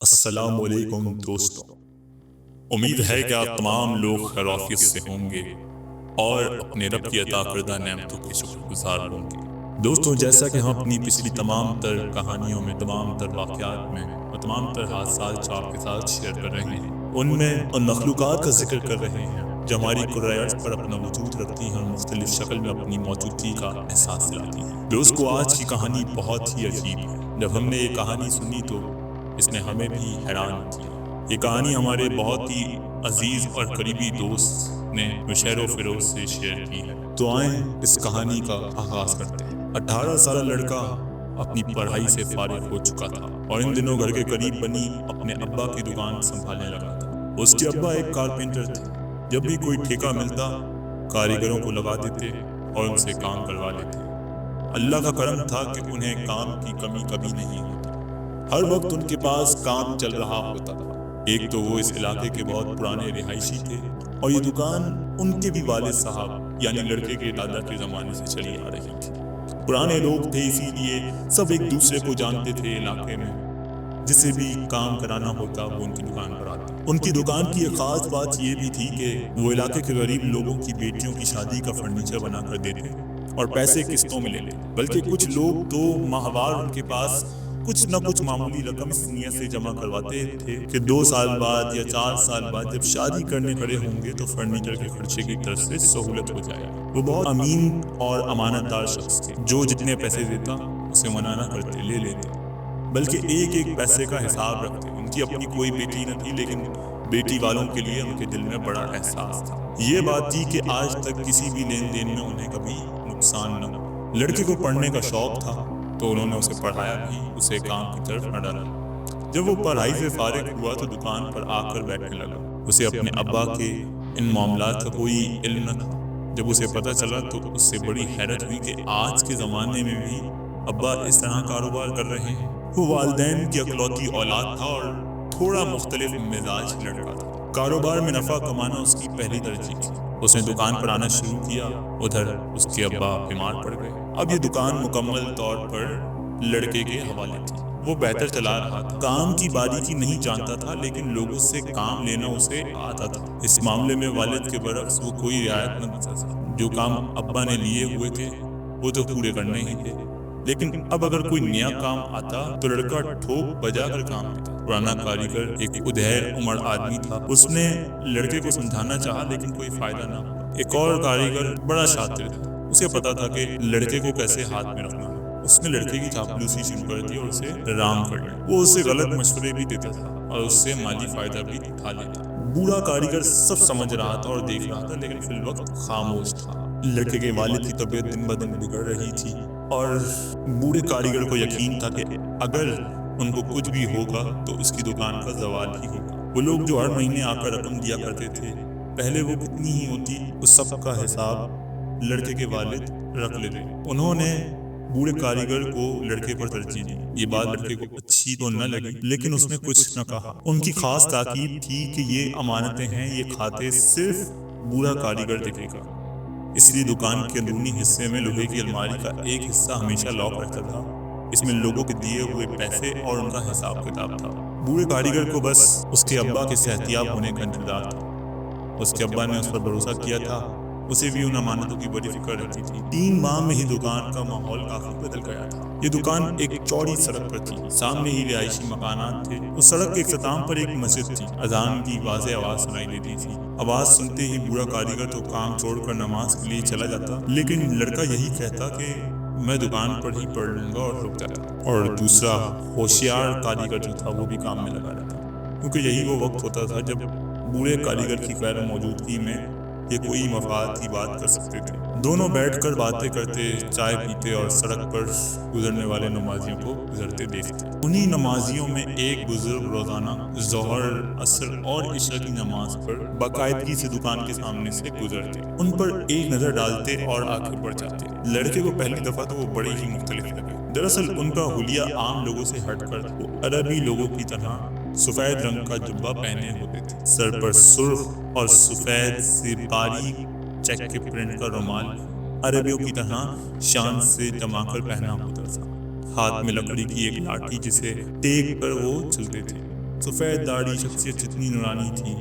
السلام علیکم دوستوں، امید ہے کہ آپ تمام لوگ خیر و عافیت سے ہوں گے اور اپنے رب کی عطا کردہ نعمتوں کے شکر گزار ہوں گے۔ دوستوں، جیسا کہ ہم اپنی پچھلی تمام تر کہانیوں میں، تمام تر واقعات میں اور تمام تر حادثات جو آپ کے ساتھ شیئر کر رہے ہیں، ان میں ان مخلوقات کا ذکر کر رہے ہیں جو ہماری کرۂ ارض پر اپنا وجود رکھتی ہیں اور مختلف شکل میں اپنی موجودگی کا احساس دلاتی ہیں۔ دوستو، آج کی کہانی بہت ہی عجیب ہے۔ جب ہم نے یہ کہانی سنی تو اس نے ہمیں بھی حیران کیا۔ یہ کہانی ہمارے بہت ہی عزیز اور قریبی دوست نے مشیر و فیروز سے شیئر کی ہے، تو آئیں اس کہانی کا آغاز کرتے ہیں۔ 18 سالہ لڑکا اپنی پڑھائی سے فارغ ہو چکا تھا اور ان دنوں گھر کے قریب بنی اپنے ابا کی دکان سنبھالنے لگا تھا۔ اس کے ابا ایک کارپینٹر تھے۔ جب بھی کوئی ٹھیکہ ملتا، کاریگروں کو لگا دیتے اور ان سے کام کروا لیتے۔ اللہ کا کرم تھا کہ انہیں کام کی کمی کبھی نہیں ہوتی۔ ہر وقت ان کے پاس کام چل رہا ہوتا تھا۔ ایک تو وہ اس علاقے کے بہت پرانے رہائشی تھے اور یہ دکان ان کے بھی والد صاحب یعنی لڑکے کے دادا کے زمانے سے چلی آ رہی تھی۔ پرانے لوگ تھے، اسی لیے سب ایک دوسرے کو جانتے تھے علاقے میں۔ جسے بھی کام کرانا ہوتا وہ ان کی دکان پر آتا۔ ان کی دکان کی ایک خاص بات یہ بھی تھی کہ وہ علاقے کے غریب لوگوں کی بیٹیوں کی شادی کا فرنیچر بنا کر دیتے اور پیسے قسطوں میں لے لیتے۔ بلکہ کچھ لوگ تو ماہوار ان کے پاس کچھ نہ کچھ معمولی رقم اس نیت سے جمع کرواتے تھے کہ 2 سال بعد یا 4 سال بعد جب شادی کرنے کھڑے ہوں گے تو فرنیچر کے خرچے کی طرف سے سہولت ہو جائے۔ وہ بہت امین اور امانت دار شخص تھے، جو جتنے پیسے دیتا اسے منع نہ کرتے، لے لیتے، بلکہ ایک ایک پیسے کا حساب رکھتے۔ ان کی اپنی کوئی بیٹی نہ تھی، لیکن بیٹی والوں کے لیے ان کے دل میں بڑا احساس تھا۔ یہ بات تھی کہ آج تک کسی بھی لین دین میں انہیں کبھی نقصان نہ ہوا۔ لڑکے کو پڑھنے کا شوق تھا تو انہوں نے اسے پڑھایا بھی، اسے کام کی طرف نہ ڈالا۔ جب وہ پڑھائی سے فارغ ہوا تو دکان پر آ کر بیٹھنے لگا۔ اسے اپنے ابا کے ان معاملات کا کوئی علم نہ تھا۔ جب اسے پتہ چلا تو اس سے بڑی حیرت ہوئی کہ آج کے زمانے میں بھی ابا اس طرح کاروبار کر رہے ہیں۔ وہ والدین کی اکلوتی اولاد تھا اور تھوڑا مختلف مزاج لڑکا تھا۔ کاروبار میں نفع کمانا اس کی پہلی ترجیح تھی۔ اس نے دکان پر آنا شروع کیا، ادھر اس کے ابا بیمار پڑ گئے۔ اب یہ دکان مکمل طور پر لڑکے کے حوالے تھی۔ وہ بہتر چلا رہا تھا، کام کی باریکی نہیں جانتا تھا، لیکن لوگوں سے کام لینا اسے آتا تھا۔ اس معاملے میں والد کے برعکس وہ کوئی رعایت نہ دیتا تھا۔ جو کام ابا نے لیے ہوئے تھے وہ تو پورے کرنے ہی تھے، لیکن اب اگر کوئی نیا کام آتا تو لڑکا ٹھوک بجا کر کام لیتا۔ پرانا کاریگر ایک ادھیر عمر آدمی تھا۔ اس نے لڑکے کو سمجھانا چاہا لیکن کوئی فائدہ نہ ہوا۔ ایک اور کاریگر بڑا شاطر تھا، اسے پتا تھا کہ لڑکے کو کیسے ہاتھ میں رکھنا ہے۔ اس نے لڑکے کی چاپلوسی شروع کر دی اور اسے رام کر لیا۔ وہ اسے غلط مشورے بھی دیتا تھا اور اس سے مالی فائدہ بھی اٹھا لیتا۔ بوڑھا کاریگر سب سمجھ رہا تھا اور دیکھ رہا تھا، لیکن فی الوقت خاموش تھا۔ لڑکے کے والد کی طبیعت دن بدن بگڑ رہی تھی اور بوڑھے کاریگر کو یقین تھا کہ اگر ان کو کچھ بھی ہوگا تو اس کی دکان کا زوال ہی ہوگا۔ وہ لوگ جو ہر مہینے آ کر رقم دیا کرتے تھے، پہلے وہ کتنی ہی ہوتی، اس سب کا حساب لڑکے کے والد رکھ لیتے۔ انہوں نے بوڑھے کاریگر کو لڑکے پر ترجیح دی۔ یہ بات لڑکے کو اچھی تو نہ لگی، لیکن اس نے کچھ نہ کہا۔ ان کی خاص تاکید تھی کہ یہ امانتیں ہیں، یہ کھاتے صرف بوڑھا کاریگر دیکھے گا۔ اس لیے دکان کے اندرونی حصے میں لوہے کی الماری کا ایک حصہ ہمیشہ لاک رہتا تھا۔ اس میں لوگوں کے دیے ہوئے پیسے اور ان کا حساب کتاب تھا۔ بوڑھے کاریگر کو بس اس کے ابا کے صحتیاب ہونے کا انتظار تھا۔ اس کے ابا نے اس پر بھروسہ کیا تھا، اسے بھی ان امانتوں کی بڑی فکر رہتی تھی۔ 3 ماہ میں ہی دکان کا ماحول کافی بدل گیا تھا۔ یہ دکان ایک چوڑی سڑک پر تھی، سامنے ہی رہائشی مکانات تھے۔ اس سڑک کے اختتام پر ایک مسجد تھی۔ اذان کی واضح آواز سنائی دیتی تھی۔ آواز سنتے ہی بوڑھا کاریگر تو کام چھوڑ کر نماز کے لیے چلا جاتا، لیکن لڑکا یہی کہتا کہ میں دکان پر ہی پڑھ لوں گا اور رک جاتا۔ اور دوسرا ہوشیار کاریگر جو تھا وہ بھی کام میں لگا رہتا، کیونکہ یہی وہ وقت ہوتا تھا جب بوڑھے کاریگر کی غیر موجودگی میں یہ کوئی مفاد کی بات کر سکتے تھے۔ دونوں بیٹھ کر باتیں کرتے، چائے پیتے اور سڑک پر گزرنے والے نمازیوں کو گزرتے دیکھتے۔ انہی نمازیوں میں ایک بزرگ روزانہ ظہر، عصر اور عشاء کی نماز پر باقاعدگی سے دکان کے سامنے سے گزرتے۔ ان پر ایک نظر ڈالتے اور آگے بڑھ جاتے۔ لڑکے کو پہلی دفعہ تو وہ بڑے ہی مختلف لگے۔ دراصل ان کا حلیہ عام لوگوں سے ہٹ کر وہ عربی لوگوں کی طرح سفید رنگ کا جبہ پہنے ہوتے تھے، سر پر سرخ اور سفید سے باریک چیک کے پرنٹ کا رومال عربیوں کی طرح شان سے جما کر پہنا ہوتا تھا۔ ہاتھ میں لکڑی کی ایک لاٹھی جسے ٹیک کر وہ چلتے تھے۔ سفید داڑھی، شخصیت جتنی نورانی تھی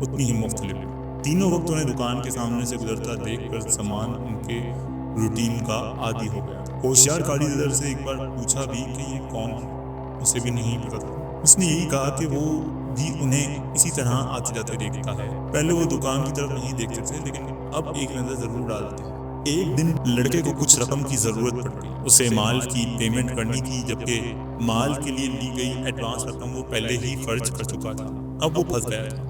اتنی ہی مختلف۔ تینوں وقت انہیں دکان کے سامنے سے گزرتا دیکھ کر سامان ان کے روٹین کا عادی ہو گیا۔ ہوشیار کاریگر سے ایک بار پوچھا بھی کہ یہ کون ہے، اسے بھی نہیں پتا تھا۔ اس نے یہی کہا کہ وہ بھی انہیں اسی طرح آتے جاتے دیکھتا ہے۔ پہلے وہ دکان کی طرف نہیں دیکھتے تھے لیکن اب ایک نظر ضرور ڈالتے ہیں۔ ایک دن لڑکے کو کچھ رقم کی ضرورت پڑ گئی، اسے مال کی پیمنٹ کرنی تھی، جبکہ مال کے لیے لی گئی ایڈوانس رقم وہ پہلے ہی خرچ کر چکا تھا۔ اب وہ پھنس گیا تھا۔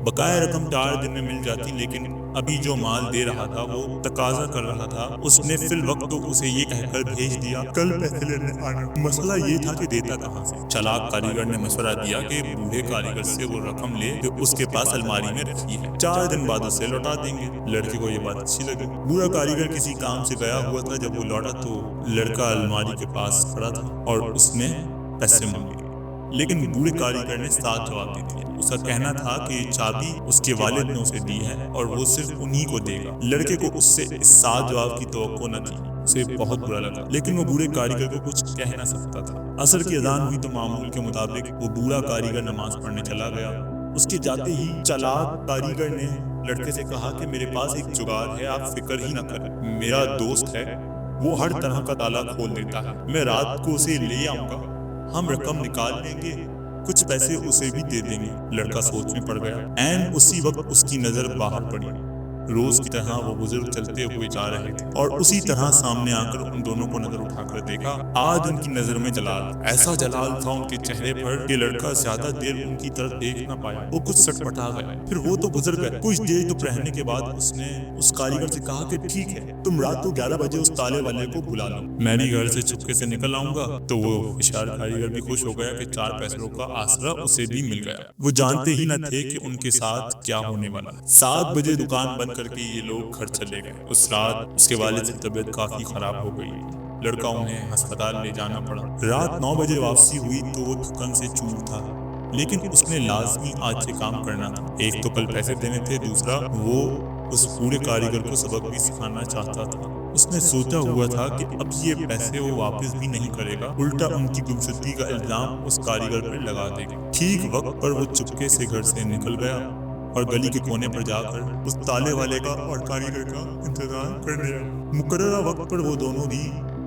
بقایا رقم 4 دن میں مل جاتی، لیکن ابھی جو مال دے رہا تھا وہ تقاضا کر رہا تھا۔ اس نے فی الوقت تو اسے یہ کہہ کر بھیج دیا کل پیسے لینے آنا۔ مسئلہ یہ تھا کہ دیتا کہاں سے۔ چالاک کاریگر نے مشورہ دیا کہ بوڑھے کاریگر سے وہ رقم لے جو اس کے پاس الماری میں رکھی ہے، 4 دن بعد اسے لوٹا دیں گے۔ لڑکے کو یہ بات اچھی لگی۔ بوڑھا کاریگر کسی کام سے گیا ہوا تھا، جب وہ لوٹا تو لڑکا الماری کے پاس کھڑا تھا اور اس نے پیسے مانگے، لیکن بوڑھے کاریگر نے صاف جواب دے دیا۔ اس کا کہنا تھا کہ چابی اس کے والد نے اسے دی ہے اور وہ صرف انہی کو دے گا۔ لڑکے کو اس سے اس صاف جواب کی توقع نہ تھی، اسے بہت برا لگا، لیکن وہ بوڑھے کاریگر کو کچھ کہہ نہ سکتا تھا۔ عصر کی اذان ہوئی تو معمول کے مطابق وہ بوڑھا کاریگر نماز پڑھنے چلا گیا۔ اس کے جاتے ہی چالاک کاریگر نے لڑکے سے کہا کہ میرے پاس ایک جگاڑ ہے، آپ فکر ہی نہ کریں، میرا دوست ہے، وہ ہر طرح کا تالا کھول دیتا ہے، میں رات کو اسے لے آؤں گا، ہم رقم نکال لیں گے، کچھ پیسے اسے بھی دے دیں گے۔ لڑکا سوچ میں پڑ گیا۔ عین اسی وقت اس کی نظر باہر پڑی۔ روز کی طرح وہ بزرگ چلتے ہوئے جا رہے تھے اور اسی طرح سامنے آ کر ان دونوں کو نظر اٹھا کر دیکھا۔ آج ان کی نظر میں جلال، ایسا جلال تھا ان کے چہرے پر کہ لڑکا زیادہ دیر ان کی طرف دیکھ نہ پایا۔ وہ کچھ سٹپٹا گیا، پھر وہ تو گزر گئے۔ کچھ دیر چپ رہنے کے بعد اس نے اس کاریگر سے کہا کہ ٹھیک ہے، تم رات کو 11 بجے اس تالے والے کو بلا لو، میں بھی گھر سے چپکے سے نکل آؤں گا۔ تو وہ ہوشیار کاریگر بھی خوش ہو گیا کہ 4 پیسوں کا آسرا اسے بھی مل گیا۔ وہ جانتے ہی نہ تھے کہ ان کے ساتھ کیا ہونے والا۔ 7 بجے دکان بند کر کے یہ لوگ گھر چلے گئے۔ اس رات اس کے والد کی طبیعت کافی خراب ہو گئی، لڑکا انہیں ہسپتال لے جانا پڑا۔ رات 9 بجے واپسی ہوئی تو وہ تھکن سے چور تھا، لیکن اس نے لازمی آج سے کام کرنا تھا۔ ایک تو کل پیسے دینے تھے، دوسرا وہ اس پورے کاریگر کو سبق بھی سکھانا چاہتا تھا۔ اس نے سوچا ہوا تھا کہ اب یہ پیسے وہ واپس بھی نہیں کرے گا، الٹا ان کی گمشدگی کا الزام اس کاریگر پر لگا دے گا۔ ٹھیک وقت پر وہ چپکے سے گھر سے نکل گیا اور گلی کے کونے پر جا کر اس تالے والے کا اور کاریگر کا انتظار کرنے لگا۔ مقررہ وقت پر وہ دونوں بھی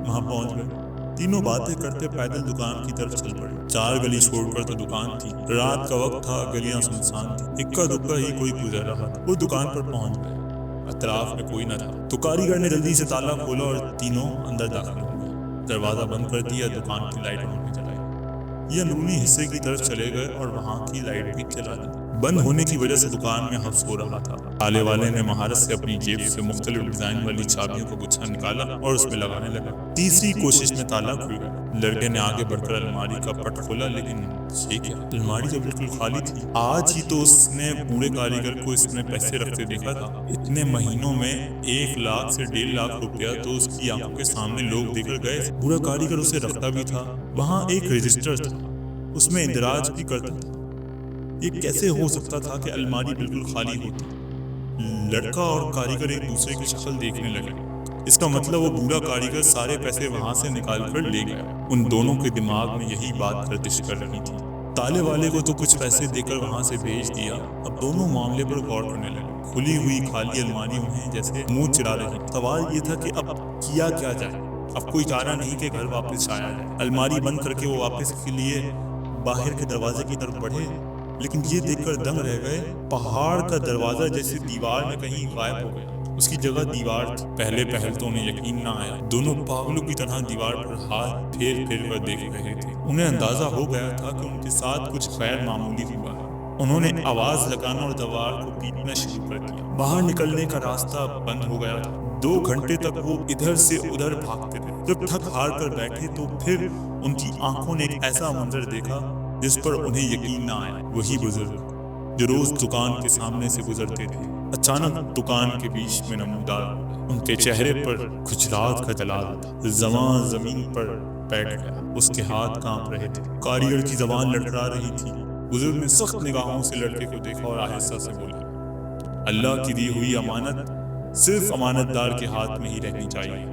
وہاں پہنچ گئے۔ تینوں باتیں کرتے پیدل دکان کی طرف چل پڑے۔ 4 گلی چھوڑ کر تو دکان تھی، رات کا وقت تھا، گلیاں سنسان تھی، اکا دکا ہی کوئی گزر رہا تھا۔ وہ دکان پر پہنچ گئے، اطراف میں کوئی نہ تھا، تو کاریگر نے جلدی سے تالا کھولا اور تینوں اندر داخل ہو گئے۔ دروازہ بند کر دیا، دکان کی لائٹ انہوں نے جلائی۔ یہ اندرونی حصے کی طرف چلے گئے اور وہاں کی لائٹ بھی جلا دی۔ بند ہونے کی وجہ سے دکان میں حبس ہو رہا تھا۔ تالے والے نے مہارت سے اپنی جیب سے مختلف ڈیزائن والی چابیوں کا گچھا نکالا اور اس میں لگانے لگا۔ تیسری کوشش میں تالا کھل گیا۔ لڑکے نے آگے بڑھ کر الماری کا پٹ کھولا، لیکن یہ کیا، الماری تو بالکل خالی تھی۔ آج ہی تو اس نے بوڑھے کاریگر کو اس میں پیسے رکھتے دیکھا تھا۔ اتنے مہینوں میں 1 لاکھ سے 1.5 لاکھ روپیہ تو اس کی آنکھوں کے سامنے لوگ دے کر گئے۔ بوڑھا کاریگر اسے رکھتا بھی تھا۔ وہاں ایک رجسٹر تھا، اس میں اندراج بھی کرتا تھا۔ یہ کیسے ہو سکتا تھا کہ الماری بالکل خالی ہوتی؟ لڑکا اور کاریگر ایک دوسرے کی شکل دیکھنے لگے۔ اس کا مطلب وہ بوڑھا کاریگر سارے پیسے وہاں سے نکال کر لے گیا۔ ان دونوں کے دماغ میں یہی بات گردش کر رہی تھی۔ تالے والے کو تو کچھ پیسے دے کر وہاں سے بھیج دیا، اب دونوں معاملے پر غور کرنے لگے۔ کھلی ہوئی خالی الماری انہیں جیسے منہ چڑھا رہی۔ سوال یہ تھا کہ اب کیا جائے؟ اب کوئی چارہ نہیں کہ گھر واپس آیا جائے۔ الماری بند کر کے وہ واپس کے لیے باہر کے دروازے کی طرف بڑھے، لیکن یہ دیکھ کر دنگ رہ گئے، پہاڑ کا دروازہ جیسے دیوار میں کہیں غائب ہو گیا، اس کی جگہ دیوار تھی۔ پہلے تو انہیں یقین نہ آیا، دونوں پاگلوں کی طرح دیوار پر ہاتھ پھیر کر دیکھ رہے تھے۔ انہیں اندازہ ہو گیا تھا کہ ان کے ساتھ کچھ غیر معمولی ہوا ہے۔ انہوں نے آواز لگانا اور دیوار کو پیٹنا شروع کر دیا۔ باہر نکلنے کا راستہ بند ہو گیا تھا۔ 2 گھنٹے تک وہ ادھر سے ادھر بھاگتے رہے۔ جب تھک ہار کر بیٹھے تو پھر ان کی آنکھوں نے ایک ایسا منظر دیکھا جس پر انہیں یقین نہ آیا۔ وہی بزرگ جو روز دکان کے سامنے سے گزرتے تھے، اچانک دکان کے بیچ میں نمودار ہو گئے۔ ان کے چہرے پر کھجلاہٹ کا جلال تھا۔ زبان زمین پر بیٹھ گیا، اس کے ہاتھ کانپ رہے تھے، کاریگر کی زبان لڑکھڑا رہی تھی۔ بزرگ نے سخت نگاہوں سے لڑکے کو دیکھا اور آہستہ سے بولا، اللہ کی دی ہوئی امانت صرف امانت دار کے ہاتھ میں ہی رہنی چاہیے۔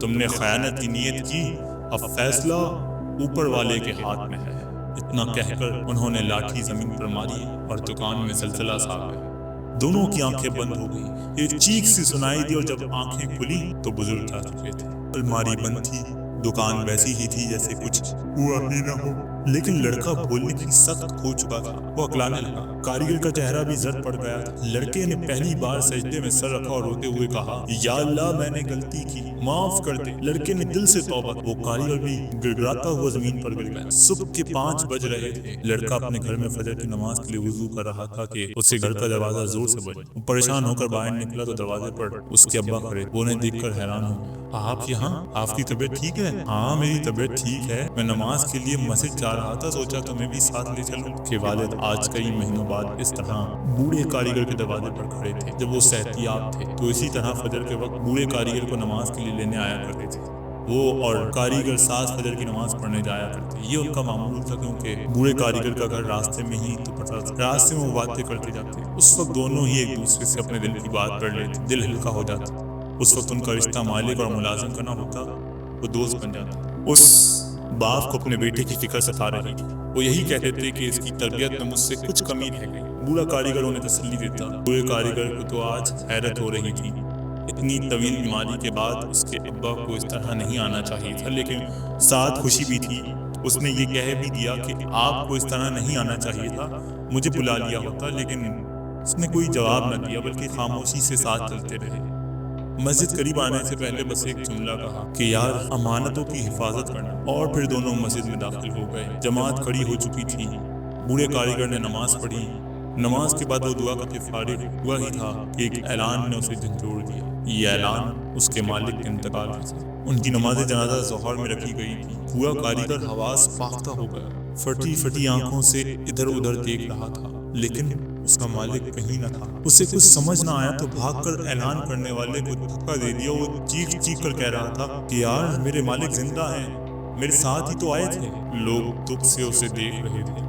تم نے خیانت کی نیت کی، اب فیصلہ اوپر والے کے ہاتھ میں ہے۔ اتنا کہہ کر انہوں نے لاٹھی زمین پر ماری اور دکان میں زلزلہ سا گیا۔ دونوں کی آنکھیں بند ہو گئی، ایک چیخ سی سنائی دی اور جب آنکھیں کھلی تو بزرگ جا چکے تھے۔ الماری بند تھی، دکان ویسی ہی تھی جیسے کچھ ہوا ہی نہ ہو، لیکن لڑکا بولنے کی سخت کھو چکا تھا، وہ اکلانے لگا۔ کاریگر کا چہرہ بھی زرد پڑ گیا تھا۔ لڑکے نے پہلی بار سجدے میں سر رکھا اور روتے ہوئے کہا، یا اللہ میں نے غلطی کی، معاف کر دے۔ لڑکے نے دل سے توبہ کی۔ وہ کاریگر بھی گڑگڑاتا ہوا زمین پر گر گیا۔ صبح کے 5 بج رہے تھے۔ لڑکا اپنے گھر میں فجر کی نماز کے لیے وضو کر رہا تھا کہ اس کے گھر کا دروازہ زور سے بجا۔ وہ پریشان ہو کر باہر نکلا تو دروازے پر اس کے ابا کھڑے۔ وہ انہیں دیکھ کر حیران ہو گئے۔ آپ یہاں؟ آپ کی طبیعت ٹھیک ہے؟ ہاں میری طبیعت ٹھیک ہے، میں نماز کے لیے مسجد جا رہا تھا، سوچا تمہیں بھی ساتھ لے چلوں۔ کہ والد آج کئی مہینوں بعد اس طرح بوڑھے کاریگر کے دروازے پر کھڑے تھے۔ جب وہ صحت یاب تھے تو اسی طرح فجر کے وقت بوڑھے کاریگر کو نماز کے لیے لینے آیا کرتے تھے۔ وہ اور کاریگر ساتھ فجر کی نماز پڑھنے جایا کرتے۔ یہ ان کا معمول تھا کیونکہ بوڑھے کاریگر کا گھر راستے میں ہی تو پڑتا تھا۔ راستے میں وہ باتیں کرتے جاتے۔ اس وقت دونوں ہی ایک دوسرے سے اپنے دل کی بات کر لیتے، دل ہلکا ہو جاتا۔ اس وقت ان کا رشتہ مالک اور ملازم کا نہ ہوتا، وہ دوست بن جاتا۔ اس باپ کو اپنے بیٹے کی فکر ستا رہی تھی۔ وہ یہی کہتے تھے کہ اس کی تربیت میں مجھ سے کچھ کمی رہ گئی۔ بوڑھا کاریگر انہیں تسلی دیتا۔ بوڑھے کاریگر کو تو آج حیرت ہو رہی تھی، اتنی طویل بیماری کے بعد اس کے ابا کو اس طرح نہیں آنا چاہیے تھا، لیکن ساتھ خوشی بھی تھی۔ اس نے یہ کہہ بھی دیا کہ آپ کو اس طرح نہیں آنا چاہیے تھا، مجھے بلا لیا ہوتا، لیکن اس نے کوئی جواب نہ دیا بلکہ خاموشی سے ساتھ چلتے رہے۔ مسجد قریب آنے سے پہلے بس ایک جملہ کہا کہ یار امانتوں کی حفاظت کرنا، اور پھر دونوں مسجد میں داخل ہو گئے۔ جماعت کھڑی ہو چکی تھی۔ بوڑھے کاریگر نے نماز پڑھی۔ نماز کے بعد وہ دعا کرتے فارغ ہوا ہی تھا کہ ایک اعلان نے اسے جھنجھوڑ دیا۔ یہ اعلان اس کے مالک کے انتقال کا تھا۔ ان کی نماز جنازہ ظہر میں رکھی گئی تھی۔ بوڑھا کاریگر حواس فاختہ ہو گیا، پھٹی پھٹی آنکھوں سے ادھر ادھر دیکھ رہا تھا، لیکن اس کا مالک کہیں نہ تھا۔ اسے کچھ سمجھ نہ آیا تو بھاگ کر اعلان کرنے والے کو دھکا دے دیا۔ وہ چیخ چیخ کر کہہ رہا تھا کہ یار میرے مالک زندہ ہیں، میرے ساتھ ہی تو آئے تھے۔ لوگ دکھ سے اسے دیکھ رہے تھے،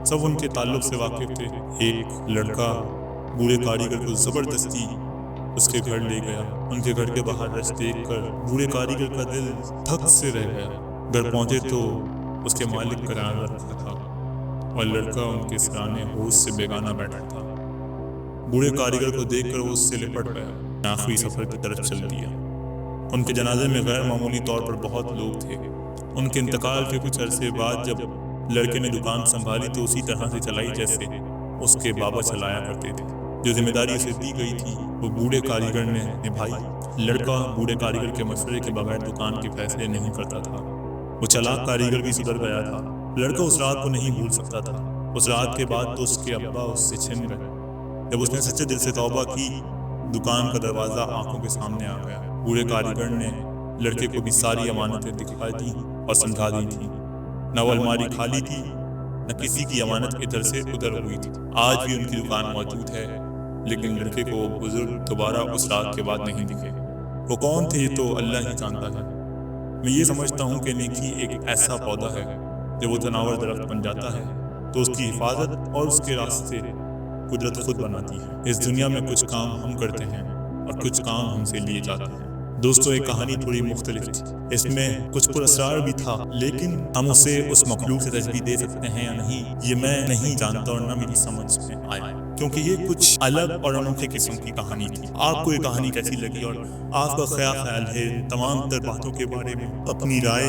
سب ان کے تعلق سے واقف تھے۔ ایک لڑکا بوڑھے کاریگر کو زبردستی اس کے گھر لے گیا۔ ان کے گھر کے باہر رش دیکھ کر بوڑھے کاریگر کا دل دھک سے رہ گیا۔ گھر پہنچے تو اس کے مالک کا جنازہ رکھا تھا اور لڑکا ان کے سرانے ہوش سے بیگانہ بیٹھا تھا۔ بوڑھے کاریگر کو دیکھ کر وہ اس سے لپٹ گیا، آخری سفر کی طرف چل دیا۔ ان کے جنازے میں غیر معمولی طور پر بہت لوگ تھے۔ ان کے انتقال کے کچھ عرصے بعد جب لڑکے نے دکان سنبھالی تو اسی طرح سے چلائی جیسے اس کے بابا چلایا کرتے تھے۔ جو ذمہ داری اسے دی گئی تھی وہ بوڑھے کاریگر نے نبھائی۔ لڑکا بوڑھے کاریگر کے مشورے کے بغیر دکان کے فیصلے نہیں کرتا تھا۔ وہ چلاک کاریگر بھی سدھر گیا تھا۔ لڑکا اس رات کو نہیں بھول سکتا تھا۔ اس رات کے بعد تو اس کے ابا اس سے چھن گئے۔ جب اس نے سچے دل سے توبہ کی، دکان کا دروازہ آنکھوں کے سامنے آ گیا۔ بوڑھے کاریگر نے لڑکے کو بھی ساری امانتیں دکھا دی اور سمجھا دی تھی۔ نہ وہ الماری خالی تھی، نہ کسی کی امانت ادھر سے ادھر ہوئی تھی۔ آج بھی ان کی دکان موجود ہے، لیکن لڑکے کو وہ بزرگ دوبارہ اس رات کے بعد نہیں دکھے۔ وہ کون تھے یہ تو اللہ ہی جانتا ہے۔ میں یہ سمجھتا ہوں کہ نیکی ایک ایسا پودا ہے جب وہ تناور درخت بن جاتا ہے تو اس کی حفاظت اور اس کے راستے قدرت خود بناتی ہے۔ اس دنیا میں کچھ کام ہم کرتے ہیں اور کچھ کام ہم سے لیے جاتے ہیں۔ دوستو یہ کہانی تھوڑی مختلف تھی، اس میں کچھ پر اسرار بھی تھا، لیکن ہم اسے اس مخلوق سے تشبیہ دے سکتے ہیں یا نہیں یہ میں نہیں جانتا اور نہ میری سمجھ میں آیا، کیونکہ یہ کچھ الگ اور انوکھے قسم کی کہانی تھی۔ آپ کو یہ کہانی کیسی لگی اور آپ کا خیال ہے تمام تر باتوں کے بارے میں؟ اپنی رائے،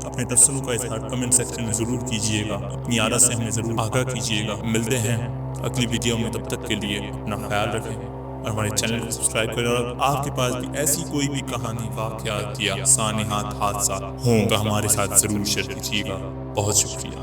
اپنے تبصروں کا اظہار کمنٹ سیکشن میں ضرور کیجیے گا۔ اپنی آرا سے ہمیں ضرور آگاہ کیجیے گا۔ ملتے ہیں اگلی ویڈیو میں، تب تک کے لیے اپنا خیال رکھیں اور ہمارے چینل کو سبسکرائب کریں۔ اور آپ کے پاس بھی ایسی کوئی بھی کہانی، واقعات یا سانحات حادثات ہوں تو ہمارے ساتھ ضرور شیئر کیجیے گا۔ بہت شکریہ۔